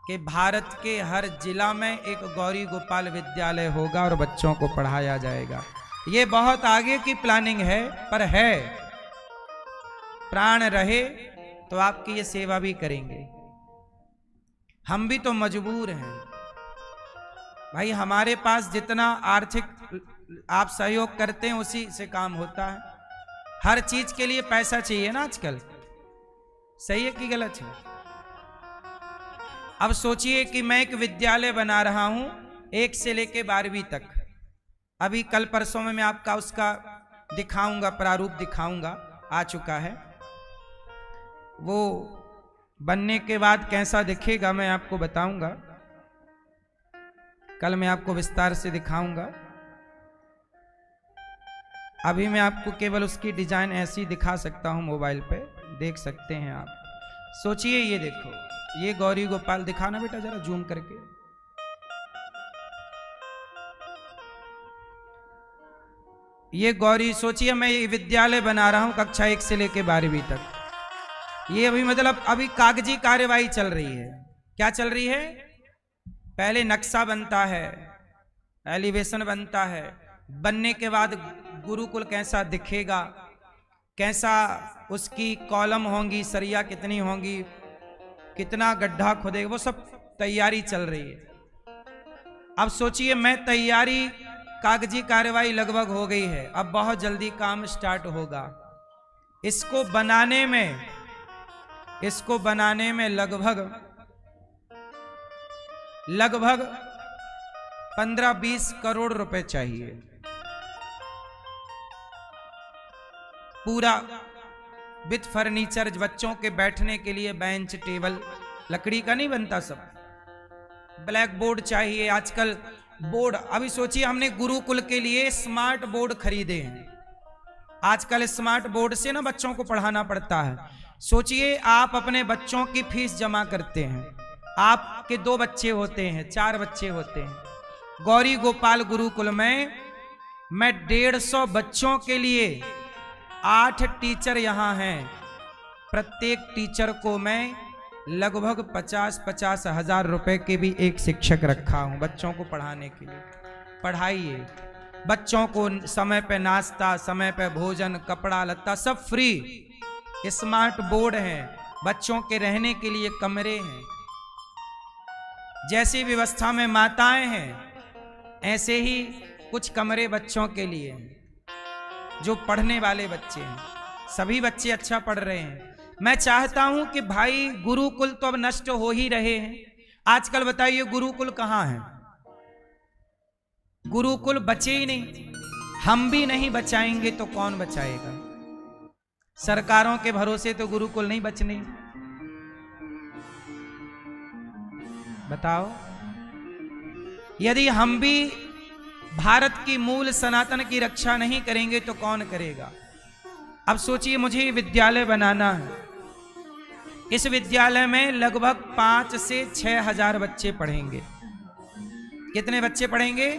कि भारत के हर जिला में एक गौरी गोपाल विद्यालय होगा और बच्चों को पढ़ाया जाएगा। ये बहुत आगे की प्लानिंग है, पर है। प्राण रहे तो आपकी ये सेवा भी करेंगे। हम भी तो मजबूर हैं भाई। हमारे पास जितना आर्थिक आप सहयोग करते हैं उसी से काम होता है। हर चीज के लिए पैसा चाहिए ना आजकल। सही है कि गलत है? अब सोचिए कि मैं एक विद्यालय बना रहा हूं 1 से लेके 12वीं तक। अभी कल परसों में मैं आपका उसका दिखाऊंगा, प्रारूप दिखाऊंगा, आ चुका है। वो बनने के बाद कैसा दिखेगा मैं आपको बताऊंगा। कल मैं आपको विस्तार से दिखाऊंगा। अभी मैं आपको केवल उसकी डिजाइन ऐसी दिखा सकता हूं, मोबाइल पे देख सकते हैं आप। सोचिए, ये देखो, ये गौरी गोपाल दिखाना बेटा जरा जूम करके। ये गौरी, सोचिए मैं ये विद्यालय बना रहा हूं कक्षा 1 से लेके 12वीं तक। ये अभी मतलब अभी कागजी कार्यवाही चल रही है। क्या चल रही है? पहले नक्शा बनता है, एलिवेशन बनता है, बनने के बाद गुरुकुल कैसा दिखेगा, कैसा उसकी कॉलम होंगी, सरिया कितनी होंगी, कितना गड्ढा खोदेगा, वो सब तैयारी चल रही है। अब सोचिए, मैं तैयारी, कागजी कार्यवाही लगभग हो गई है, अब बहुत जल्दी काम स्टार्ट होगा। इसको बनाने में लगभग 15-20 करोड़ रुपए चाहिए। पूरा विथ फर्नीचर, बच्चों के बैठने के लिए बेंच टेबल, लकड़ी का नहीं बनता सब, ब्लैक बोर्ड चाहिए। आजकल बोर्ड, अभी सोचिए हमने गुरुकुल के लिए स्मार्ट बोर्ड खरीदे हैं। आजकल स्मार्ट बोर्ड से ना बच्चों को पढ़ाना पड़ता है। सोचिए आप अपने बच्चों की फीस जमा करते हैं, आपके 2 बच्चे होते हैं, 4 बच्चे होते हैं। गौरी गोपाल गुरुकुल में मैं 150 बच्चों के लिए 8 टीचर यहाँ हैं। प्रत्येक टीचर को मैं लगभग 50-50 हजार रुपए के भी एक शिक्षक रखा हूं बच्चों को पढ़ाने के लिए। पढ़ाइए बच्चों को, समय पे नाश्ता, समय पे भोजन, कपड़ा लत्ता सब फ्री। स्मार्ट बोर्ड हैं, बच्चों के रहने के लिए कमरे हैं। जैसी व्यवस्था में माताएं हैं ऐसे ही कुछ कमरे बच्चों के लिए हैं। जो पढ़ने वाले बच्चे हैं, सभी बच्चे अच्छा पढ़ रहे हैं। मैं चाहता हूं कि भाई गुरुकुल तो अब नष्ट हो ही रहे हैं। आजकल बताइए गुरुकुल कहां है? गुरुकुल बचे ही नहीं। हम भी नहीं बचाएंगे तो कौन बचाएगा? सरकारों के भरोसे तो गुरुकुल नहीं बचने। बताओ, यदि हम भी भारत की मूल सनातन की रक्षा नहीं करेंगे तो कौन करेगा? अब सोचिए मुझे विद्यालय बनाना है। इस विद्यालय में लगभग 5 से 6 हजार बच्चे पढ़ेंगे। कितने बच्चे पढ़ेंगे?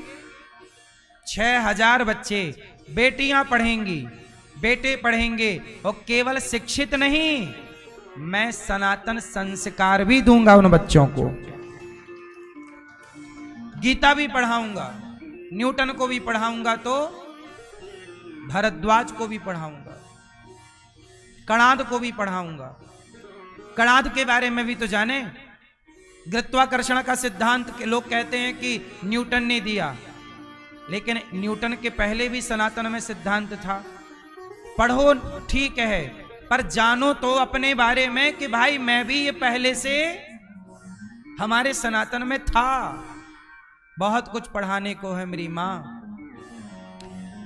6 हजार बच्चे। बेटियां पढ़ेंगी, बेटे पढ़ेंगे। और केवल शिक्षित नहीं, मैं सनातन संस्कार भी दूंगा उन बच्चों को। गीता भी पढ़ाऊंगा, न्यूटन को भी पढ़ाऊंगा, तो भारद्वाज को भी पढ़ाऊंगा, कणाद को भी पढ़ाऊंगा। कणाद के बारे में भी तो जाने। गुरुत्वाकर्षण का सिद्धांत के लोग कहते हैं कि न्यूटन ने दिया, लेकिन न्यूटन के पहले भी सनातन में सिद्धांत था। पढ़ो ठीक है, पर जानो तो अपने बारे में कि भाई मैं भी ये पहले से हमारे सनातन में था। बहुत कुछ पढ़ाने को है मेरी मां।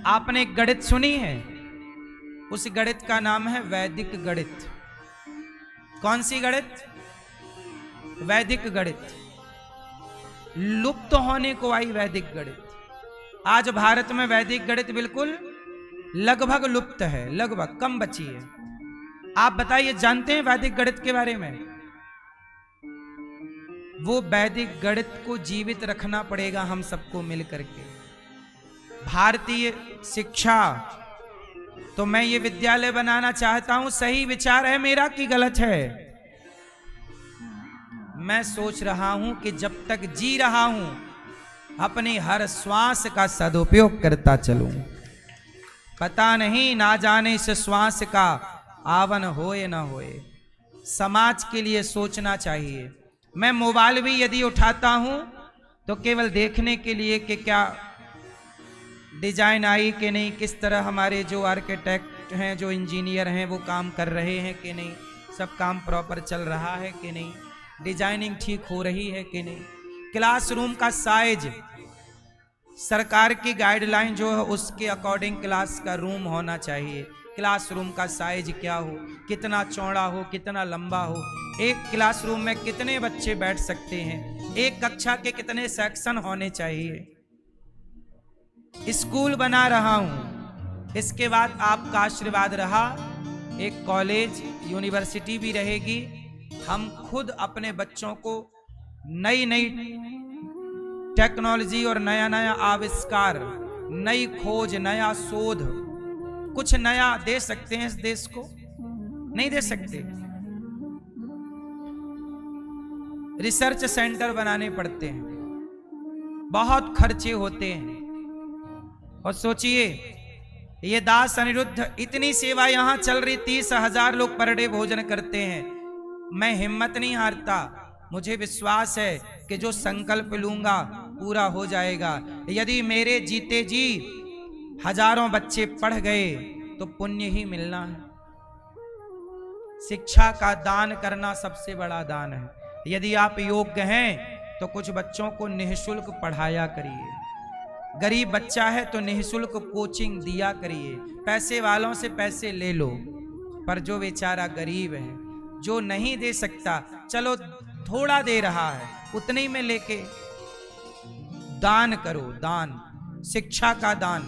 आपने गणित सुनी है? उस गणित का नाम है वैदिक गणित। कौन सी गणित? वैदिक गणित। लुप्त होने को आई वैदिक गणित। आज भारत में वैदिक गणित बिल्कुल लगभग लुप्त है, लगभग कम बची है। आप बताइए, जानते हैं वैदिक गणित के बारे में? वो वैदिक गणित को जीवित रखना पड़ेगा हम सबको मिलकर के। भारतीय शिक्षा, तो मैं ये विद्यालय बनाना चाहता हूं। सही विचार है मेरा कि गलत है? मैं सोच रहा हूं कि जब तक जी रहा हूं अपनी हर श्वास का सदुपयोग करता चलूं। पता नहीं ना जाने इस श्वास का आवन होए ना होए। समाज के लिए सोचना चाहिए। मैं मोबाइल भी यदि उठाता हूं तो केवल देखने के लिए कि क्या डिजाइन आई कि नहीं, किस तरह हमारे जो आर्किटेक्ट हैं, जो इंजीनियर हैं, वो काम कर रहे हैं कि नहीं, सब काम प्रॉपर चल रहा है कि नहीं, डिजाइनिंग ठीक हो रही है कि नहीं। क्लासरूम का साइज, सरकार की गाइडलाइन जो है उसके अकॉर्डिंग क्लास का रूम होना चाहिए। क्लासरूम का साइज क्या हो, कितना चौड़ा हो, कितना लंबा हो, एक क्लासरूम में कितने बच्चे बैठ सकते हैं, एक कक्षा के कितने सेक्शन होने चाहिए। स्कूल बना रहा हूं, इसके बाद आपका आशीर्वाद रहा, एक कॉलेज यूनिवर्सिटी भी रहेगी। हम खुद अपने बच्चों को नई नई टेक्नोलॉजी और नया नया आविष्कार, नई खोज, नया शोध, कुछ नया दे सकते हैं इस देश को? नहीं दे सकते। रिसर्च सेंटर बनाने पड़ते हैं, बहुत खर्चे होते हैं। और सोचिए, ये दास अनिरुद्ध, इतनी सेवा यहां चल रही, 30,000 लोग पर डे भोजन करते हैं। मैं हिम्मत नहीं हारता, मुझे विश्वास है कि जो संकल्प लूंगा पूरा हो जाएगा। यदि मेरे जीते जी हजारों बच्चे पढ़ गए तो पुण्य ही मिलना है। शिक्षा का दान करना सबसे बड़ा दान है। यदि आप योग्य हैं तो कुछ बच्चों को निःशुल्क पढ़ाया करिए। गरीब बच्चा है तो निःशुल्क कोचिंग दिया करिए। पैसे वालों से पैसे ले लो, पर जो बेचारा गरीब है, जो नहीं दे सकता, चलो थोड़ा दे रहा है, उतने ही में लेके दान करो, दान, शिक्षा का दान।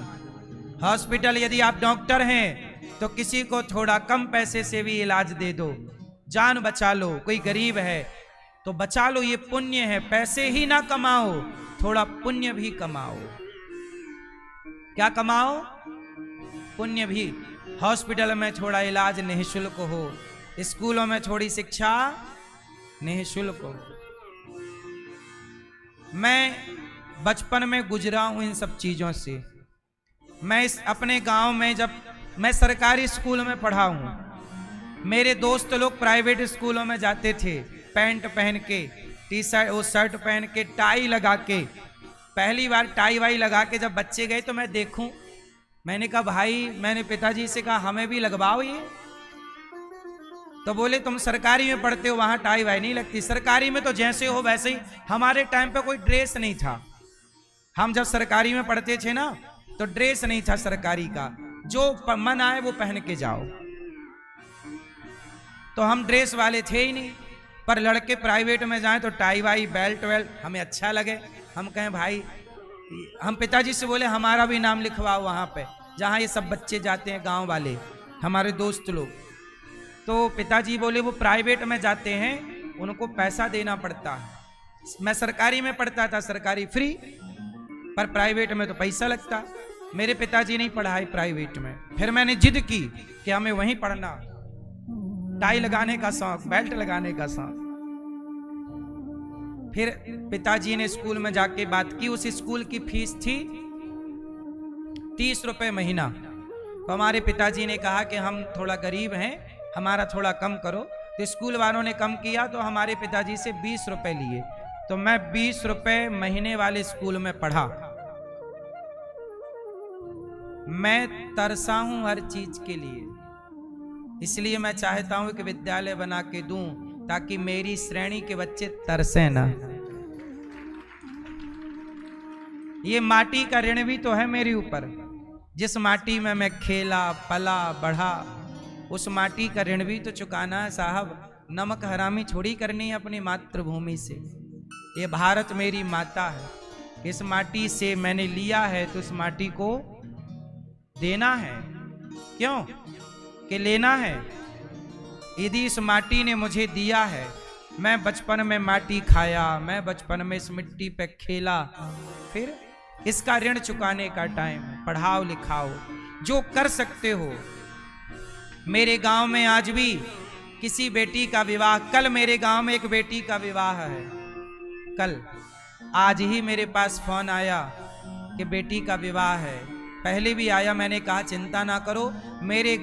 हॉस्पिटल यदि आप डॉक्टर हैं तो किसी को थोड़ा कम पैसे से भी इलाज दे दो, जान बचा लो। कोई गरीब है तो बचा लो, ये पुण्य है। पैसे ही ना कमाओ, थोड़ा पुण्य भी कमाओ। क्या कमाओ? पुण्य भी। हॉस्पिटल में थोड़ा इलाज निःशुल्क हो, स्कूलों में थोड़ी शिक्षा निःशुल्क हो। मैं बचपन में गुजरा हूं इन सब चीजों से। मैं इस अपने गांव में, जब मैं सरकारी स्कूल में पढ़ा हूं, मेरे दोस्त लोग प्राइवेट स्कूलों में जाते थे, पैंट पहन के, टी शर्ट, वो शर्ट पहन के, टाई लगा के। पहली बार टाई वाई लगा के जब बच्चे गए तो मैं देखूं, मैंने कहा भाई, मैंने पिताजी से कहा हमें भी लगवाओ ये। तो बोले तुम सरकारी में पढ़ते हो, वहां टाई वाई नहीं लगती। सरकारी में तो जैसे हो वैसे ही। हमारे टाइम पे कोई ड्रेस नहीं था। हम जब सरकारी में पढ़ते थे ना तो ड्रेस नहीं था सरकारी का, जो मन आए वो पहन के जाओ। तो हम ड्रेस वाले थे ही नहीं। पर लड़के प्राइवेट में जाएं तो टाई वाई, बेल्ट वेल्ट, हमें अच्छा लगे। हम कहें भाई, हम पिताजी से बोले हमारा भी नाम लिखवाओ वहां पे जहां ये सब बच्चे जाते हैं, गांव वाले, हमारे दोस्त लोग। तो पिताजी बोले वो प्राइवेट में जाते हैं, उनको पैसा देना पड़ता है। मैं सरकारी में पढ़ता था, सरकारी फ्री, पर प्राइवेट में तो पैसा लगता। मेरे पिताजी नहीं पढ़ाए प्राइवेट में। फिर मैंने जिद की कि हमें वहीं पढ़ना। टाई लगाने का शौक, बेल्ट लगाने का शौक। फिर पिताजी ने स्कूल में जाके बात की। उस स्कूल की फीस थी 30 रुपए महीना। तो हमारे पिताजी ने कहा कि हम थोड़ा गरीब हैं, हमारा थोड़ा कम करो। तो स्कूल वालों ने कम किया तो हमारे पिताजी से 20 रुपए लिए। तो मैं 20 रुपए महीने वाले स्कूल में पढ़ा। मैं तरसा हूं हर चीज के लिए, इसलिए मैं चाहता हूं कि विद्यालय बना के दूं ताकि मेरी श्रेणी के बच्चे तरसे ना। ये माटी का ऋण भी तो है मेरे ऊपर। जिस माटी में मैं खेला, पला, बढ़ा, उस माटी का ऋण भी तो चुकाना है साहब। नमक हरामी छोड़ी करनी है अपनी मातृभूमि से। ये भारत मेरी माता है, इस माटी से मैंने लिया है तो इस माटी को देना है। क्यों कि लेना है? यदि इस माटी ने मुझे दिया है, मैं बचपन में माटी खाया, मैं बचपन में इस मिट्टी पे खेला, फिर इसका ऋण चुकाने का टाइम है। पढ़ाओ लिखाओ, जो कर सकते हो। मेरे गांव में आज भी किसी बेटी का विवाह, कल मेरे गांव में एक बेटी का विवाह है, कल, आज ही मेरे पास फोन आया कि बेटी का विवाह है। पहले भी आया, मैंने कहा चिंता ना करो, मेरे